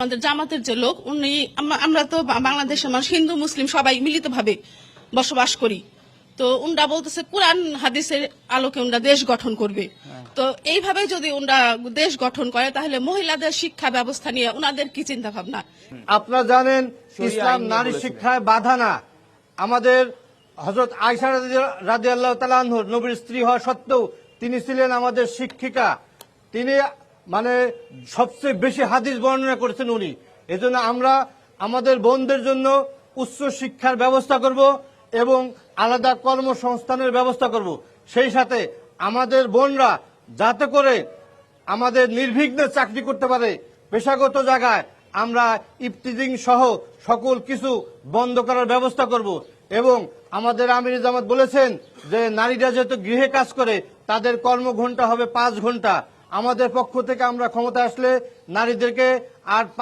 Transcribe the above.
আমাদের জামাতের যে লোক উনি আমরা তো বাংলাদেশের মানুষ হিন্দু মুসলিম সবাই মিলিতভাবে বসবাস করি। তো উনরা বলতেছে কোরআন হাদিসের আলোকে উনরা দেশ গঠন করবে। তো এইভাবে যদি উনরা দেশ গঠন করে তাহলে মহিলাদের শিক্ষা ব্যবস্থা নিয়ে উনাদের কি চিন্তা ভাবনা? আপনারা জানেন ইসলাম নারী শিক্ষায় বাধা না। আমাদের হযরত আয়েশা রাদিয়াল্লাহু তাআলা আনহুর নবীর স্ত্রী হওয়া সত্ত্বেও তিনি ছিলেন আমাদের শিক্ষিকা। তিনি মানে সবচেয়ে বেশি হাদিস বর্ণনা করেছেন উনি। এজন্য আমরা আমাদের বোনদের জন্য উচ্চ শিক্ষার ব্যবস্থা করব এবং আলাদা কর্মসংস্থানের ব্যবস্থা করব। সেই সাথে আমাদের বোনরা যাতে করে আমাদের নির্বিঘ্নে চাকরি করতে পারে, পেশাগত জায়গায় আমরা ইফতিজিং সহ সকল কিছু বন্ধ করার ব্যবস্থা করব। এবং আমাদের আমির জামাত বলেছেন যে নারীরা যেহেতু গৃহে কাজ করে তাদের কর্মঘণ্টা হবে 5 ঘন্টা। আমাদের পক্ষ থেকে আমরা ক্ষমতা আসলে নারীদেরকে আর